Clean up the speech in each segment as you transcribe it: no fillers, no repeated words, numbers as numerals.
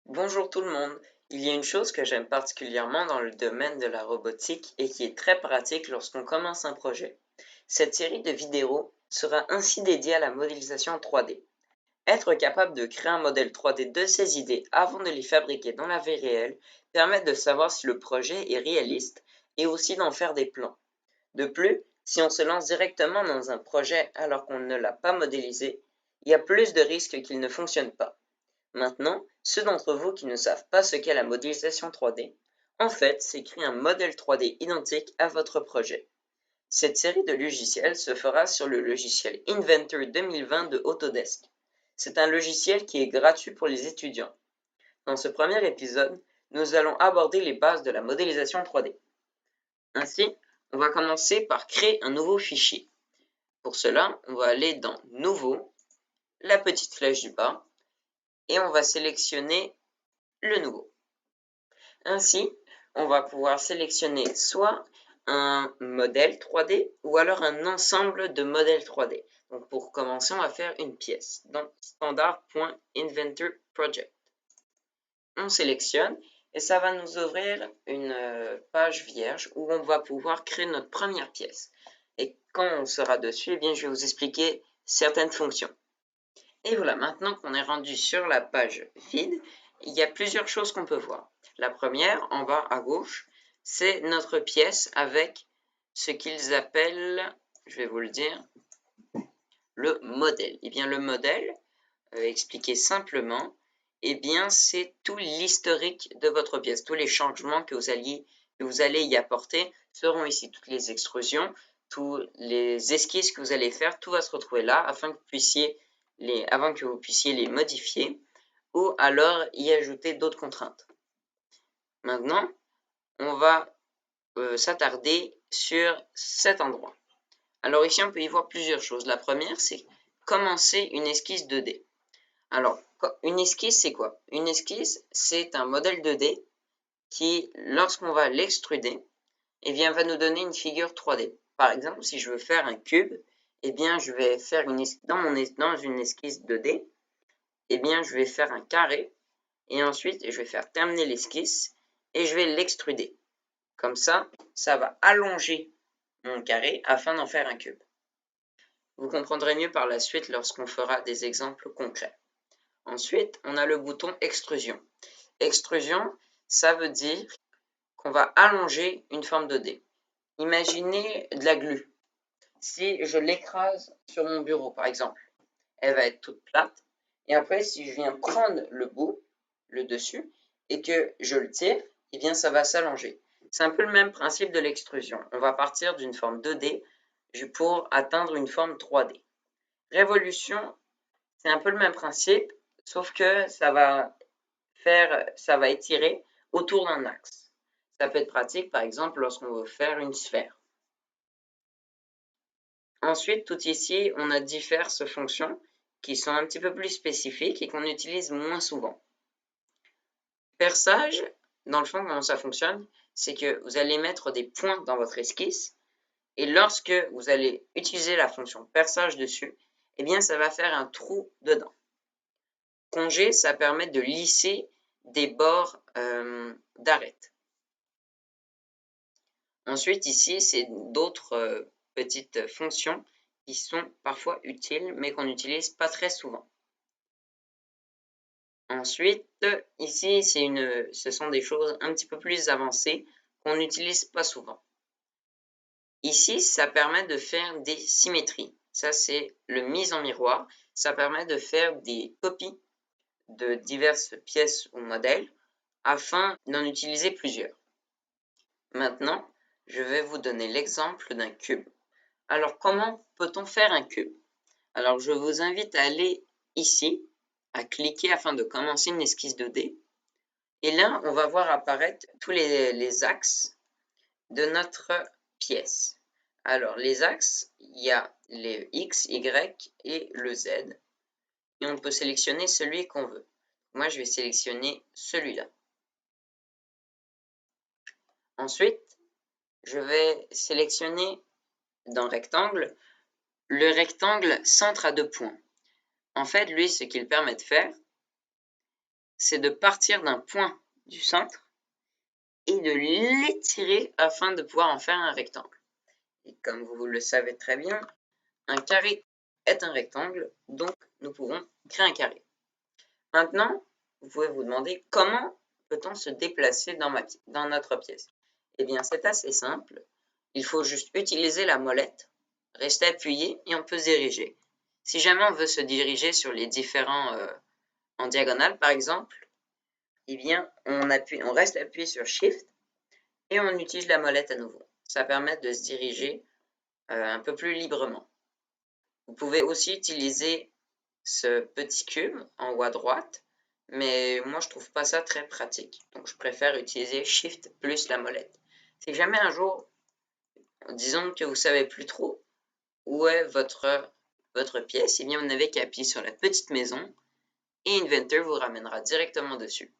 Bonjour tout le monde. Il y a une chose que j'aime particulièrement dans le domaine de la robotique et qui est très pratique lorsqu'on commence un projet. Cette série de vidéos sera ainsi dédiée à la modélisation 3D. Être capable de créer un modèle 3D de ses idées avant de les fabriquer dans la vie réelle permet de savoir si le projet est réaliste et aussi d'en faire des plans. De plus, si on se lance directement dans un projet alors qu'on ne l'a pas modélisé, il y a plus de risques qu'il ne fonctionne pas. Maintenant, ceux d'entre vous qui ne savent pas ce qu'est la modélisation 3D, en fait, c'est créer un modèle 3D identique à votre projet. Cette série de logiciels se fera sur le logiciel Inventor 2020 de Autodesk. C'est un logiciel qui est gratuit pour les étudiants. Dans ce premier épisode, nous allons aborder les bases de la modélisation 3D. Ainsi, on va commencer par créer un nouveau fichier. Pour cela, on va aller dans Nouveau, la petite flèche du bas, et on va sélectionner le nouveau. Ainsi, on va pouvoir sélectionner soit un modèle 3D ou alors un ensemble de modèles 3D. Donc pour commencer, on va faire une pièce dans standard.inventor project. On sélectionne et ça va nous ouvrir une page vierge où on va pouvoir créer notre première pièce. Et quand on sera dessus, eh bien, je vais vous expliquer certaines fonctions. Et voilà, maintenant qu'on est rendu sur la page vide, il y a plusieurs choses qu'on peut voir. La première, en bas à gauche, c'est notre pièce avec ce qu'ils appellent, je vais vous le dire, le modèle. Et bien le modèle, expliqué simplement, eh bien c'est tout l'historique de votre pièce. Tous les changements que vous allez y apporter seront ici. Toutes les extrusions, tous les esquisses que vous allez faire, tout va se retrouver là afin que vous puissiez les modifier ou alors y ajouter d'autres contraintes. Maintenant, on va s'attarder sur cet endroit. Alors ici, on peut y voir plusieurs choses. La première, c'est commencer une esquisse 2D. Alors, une esquisse, c'est quoi? Une esquisse, c'est un modèle 2D qui, lorsqu'on va l'extruder, eh bien, va nous donner une figure 3D. Par exemple, si je veux faire un cube, eh bien, je vais faire dans une esquisse 2D, eh bien, je vais faire un carré et ensuite, je vais faire terminer l'esquisse et je vais l'extruder. Comme ça, ça va allonger mon carré afin d'en faire un cube. Vous comprendrez mieux par la suite lorsqu'on fera des exemples concrets. Ensuite, on a le bouton extrusion. Extrusion, ça veut dire qu'on va allonger une forme 2D. Imaginez de la glu. Si je l'écrase sur mon bureau, par exemple, elle va être toute plate. Et après, si je viens prendre le bout, le dessus, et que je le tire, eh bien, ça va s'allonger. C'est un peu le même principe de l'extrusion. On va partir d'une forme 2D pour atteindre une forme 3D. Révolution, c'est un peu le même principe, sauf que ça va étirer autour d'un axe. Ça peut être pratique, par exemple, lorsqu'on veut faire une sphère. Ensuite, tout ici, on a diverses fonctions qui sont un petit peu plus spécifiques et qu'on utilise moins souvent. Perçage, dans le fond, comment ça fonctionne? C'est que vous allez mettre des points dans votre esquisse et lorsque vous allez utiliser la fonction perçage dessus, eh bien, ça va faire un trou dedans. Congé, ça permet de lisser des bords d'arête. Ensuite, ici, c'est d'autres petites fonctions qui sont parfois utiles, mais qu'on n'utilise pas très souvent. Ensuite, ici, ce sont des choses un petit peu plus avancées qu'on n'utilise pas souvent. Ici, ça permet de faire des symétries. Ça, c'est le mise en miroir. Ça permet de faire des copies de diverses pièces ou modèles afin d'en utiliser plusieurs. Maintenant, je vais vous donner l'exemple d'un cube. Alors, comment peut-on faire un cube? Alors, je vous invite à aller ici, à cliquer afin de commencer une esquisse 2D. Et là, on va voir apparaître tous les axes de notre pièce. Alors, les axes, il y a les X, Y et le Z. Et on peut sélectionner celui qu'on veut. Moi, je vais sélectionner celui-là. Ensuite, je vais sélectionner dans rectangle, le rectangle centre à 2 points. En fait, lui, ce qu'il permet de faire, c'est de partir d'un point du centre et de l'étirer afin de pouvoir en faire un rectangle. Et comme vous le savez très bien, un carré est un rectangle, donc nous pouvons créer un carré. Maintenant, vous pouvez vous demander comment peut-on se déplacer dans notre pièce. Eh bien, c'est assez simple. Il faut juste utiliser la molette, rester appuyé et on peut se diriger. Si jamais on veut se diriger sur les différents en diagonale, par exemple, eh bien, on reste appuyé sur Shift et on utilise la molette à nouveau. Ça permet de se diriger un peu plus librement. Vous pouvez aussi utiliser ce petit cube en haut à droite, mais moi je trouve pas ça très pratique. Donc je préfère utiliser Shift plus la molette. Si jamais un jour, disons que vous savez plus trop où est votre pièce, eh bien vous n'avez qu'à appuyer sur la petite maison et Inventor vous ramènera directement dessus.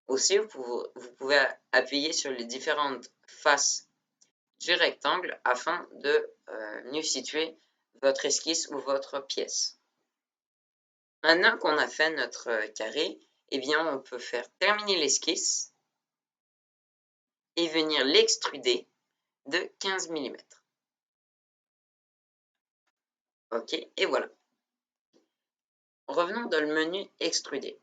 Aussi, vous pouvez appuyer sur les différentes faces du rectangle afin de mieux situer votre esquisse ou votre pièce. Maintenant qu'on a fait notre carré, eh bien on peut faire terminer l'esquisse et venir l'extruder de 15 mm. Ok, et voilà. Revenons dans le menu extruder.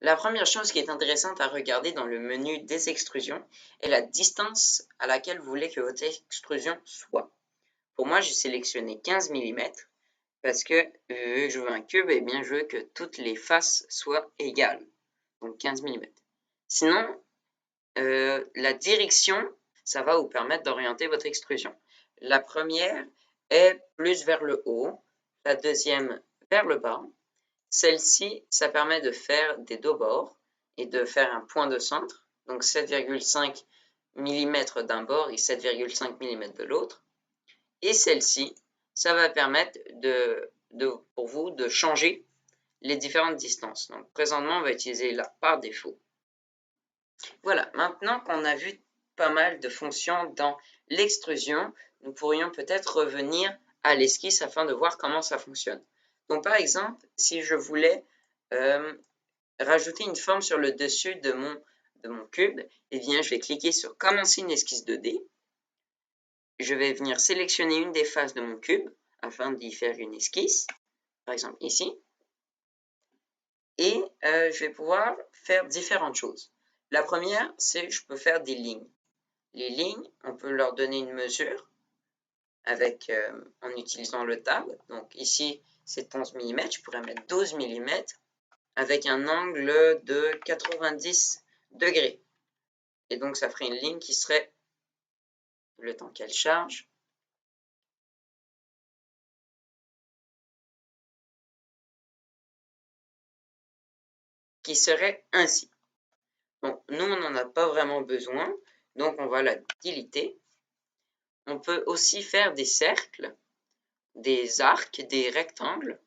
La première chose qui est intéressante à regarder dans le menu des extrusions est la distance à laquelle vous voulez que votre extrusion soit. Pour moi, j'ai sélectionné 15 mm parce que vu que je veux un cube, eh bien, je veux que toutes les faces soient égales. Donc 15 mm. Sinon, la direction, ça va vous permettre d'orienter votre extrusion. La première est plus vers le haut, la deuxième vers le bas. Celle-ci, ça permet de faire des deux bords et de faire un point de centre, donc 7,5 mm d'un bord et 7,5 mm de l'autre. Et celle-ci, ça va permettre pour vous de changer les différentes distances. Donc présentement, on va utiliser là par défaut. Voilà, maintenant qu'on a vu pas mal de fonctions dans l'extrusion, nous pourrions peut-être revenir à l'esquisse afin de voir comment ça fonctionne. Donc par exemple, si je voulais rajouter une forme sur le dessus de mon cube, eh bien je vais cliquer sur commencer une esquisse 2D. Je vais venir sélectionner une des faces de mon cube afin d'y faire une esquisse, par exemple ici. Et je vais pouvoir faire différentes choses. La première, c'est que je peux faire des lignes. Les lignes, on peut leur donner une mesure en utilisant le tab. Donc ici, c'est 11 mm, je pourrais mettre 12 mm avec un angle de 90 degrés. Et donc, ça ferait une ligne qui serait, le temps qu'elle charge, qui serait ainsi. Bon, nous, on n'en a pas vraiment besoin, donc on va la déliter. On peut aussi faire des cercles, des arcs, des rectangles.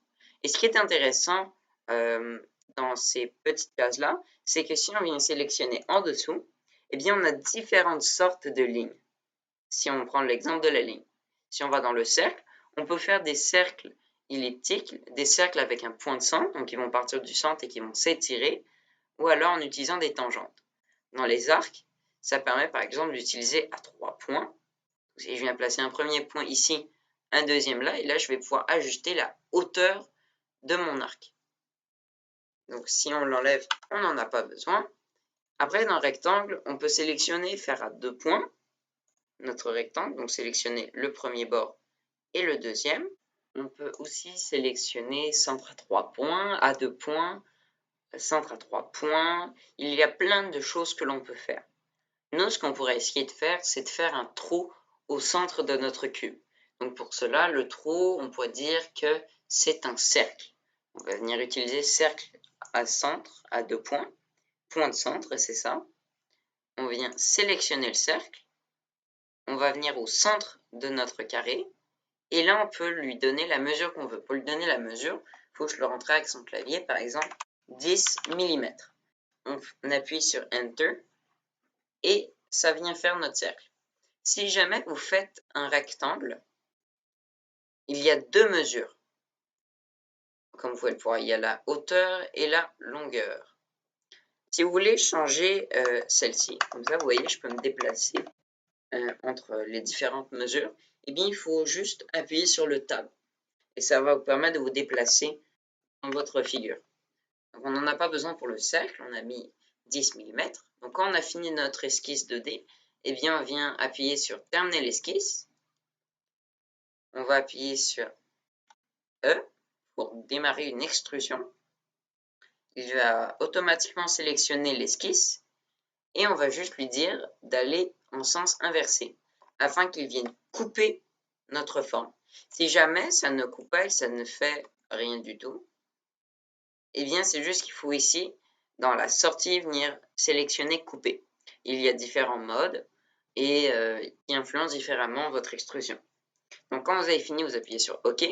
Et ce qui est intéressant dans ces petites cases-là, c'est que si on vient sélectionner en dessous, eh bien, on a différentes sortes de lignes. Si on prend l'exemple de la ligne. Si on va dans le cercle, on peut faire des cercles elliptiques, des cercles avec un point de centre, donc qui vont partir du centre et qui vont s'étirer, ou alors en utilisant des tangentes. Dans les arcs, ça permet par exemple d'utiliser à 3 points. Si je viens placer un premier point ici, un deuxième là, et là je vais pouvoir ajuster la hauteur de mon arc. Donc si on l'enlève, on n'en a pas besoin. Après, dans le rectangle, on peut sélectionner, faire à 2 points notre rectangle, donc sélectionner le premier bord et le deuxième. On peut aussi sélectionner centre à 3 points, à 2 points, centre à 3 points. Il y a plein de choses que l'on peut faire. Nous, ce qu'on pourrait essayer de faire, c'est de faire un trou au centre de notre cube. Donc pour cela, le trou, on pourrait dire que c'est un cercle. On va venir utiliser cercle à centre, à 2 points, point de centre, c'est ça. On vient sélectionner le cercle. On va venir au centre de notre carré. Et là, on peut lui donner la mesure qu'on veut. Pour lui donner la mesure, il faut que je le rentre avec son clavier, par exemple, 10 mm. On appuie sur Enter et ça vient faire notre cercle. Si jamais vous faites un rectangle, il y a deux mesures. Comme vous pouvez le voir, il y a la hauteur et la longueur. Si vous voulez changer celle-ci, comme ça, vous voyez, je peux me déplacer entre les différentes mesures. Eh bien, il faut juste appuyer sur le Tab. Et ça va vous permettre de vous déplacer dans votre figure. Donc, on n'en a pas besoin pour le cercle, on a mis 10 mm. Donc, quand on a fini notre esquisse 2D, eh bien, on vient appuyer sur Terminer l'esquisse. On va appuyer sur E pour démarrer une extrusion. Il va automatiquement sélectionner l'esquisse et on va juste lui dire d'aller en sens inversé afin qu'il vienne couper notre forme. Si jamais ça ne coupe pas et ça ne fait rien du tout, eh bien c'est juste qu'il faut ici, dans la sortie, venir sélectionner couper. Il y a différents modes et qui influencent différemment votre extrusion. Donc quand vous avez fini, vous appuyez sur OK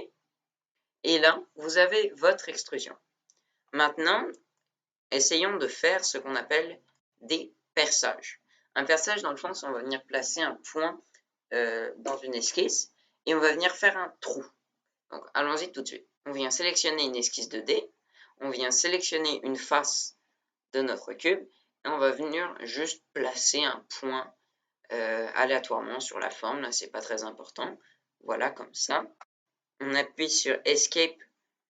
et là, vous avez votre extrusion. Maintenant, essayons de faire ce qu'on appelle des perçages. Un perçage, dans le fond, c'est on va venir placer un point dans une esquisse et on va venir faire un trou. Donc, allons-y tout de suite. On vient sélectionner une esquisse 2D, on vient sélectionner une face de notre cube et on va venir juste placer un point aléatoirement sur la forme. Là, c'est pas très important. Voilà, comme ça. On appuie sur Escape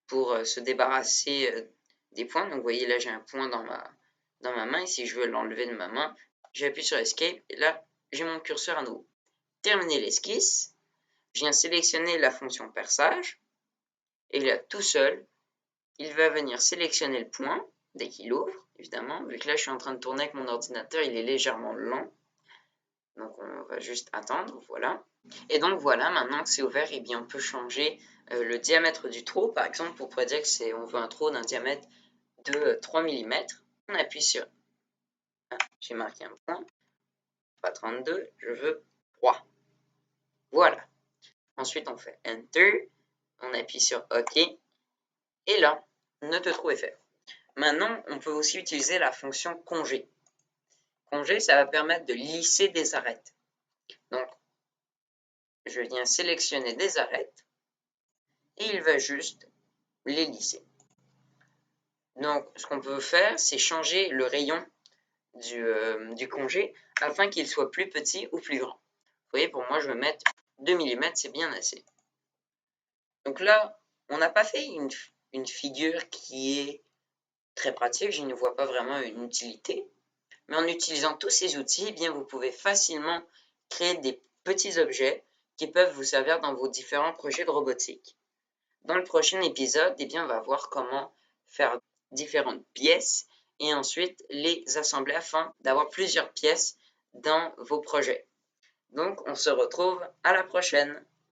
pour se débarrasser des points. Donc, vous voyez, là, j'ai un point dans ma main. Et si je veux l'enlever de ma main, j'appuie sur Escape. Et là, j'ai mon curseur à nouveau. Terminer l'esquisse. Je viens sélectionner la fonction perçage. Et là, tout seul, il va venir sélectionner le point dès qu'il ouvre, évidemment. Vu que là, je suis en train de tourner avec mon ordinateur, il est légèrement lent. Donc, on va juste attendre. Voilà. Et donc, voilà, maintenant que c'est ouvert, eh bien, on peut changer le diamètre du trou. Par exemple, on pourrait dire que on veut un trou d'un diamètre de 3 mm. On appuie sur... j'ai marqué un point. Pas 32, je veux 3. Voilà. Ensuite, on fait Enter. On appuie sur OK. Et là, notre trou est fait. Maintenant, on peut aussi utiliser la fonction congé. Congé, ça va permettre de lisser des arêtes. Donc, je viens sélectionner des arêtes et il va juste les lisser. Donc, ce qu'on peut faire, c'est changer le rayon du congé afin qu'il soit plus petit ou plus grand. Vous voyez, pour moi, je vais mettre 2 mm, c'est bien assez. Donc là, on n'a pas fait une figure qui est très pratique, je ne vois pas vraiment une utilité. Mais en utilisant tous ces outils, eh bien, vous pouvez facilement créer des petits objets qui peuvent vous servir dans vos différents projets de robotique. Dans le prochain épisode, eh bien, on va voir comment faire différentes pièces et ensuite les assembler afin d'avoir plusieurs pièces dans vos projets. Donc, on se retrouve à la prochaine.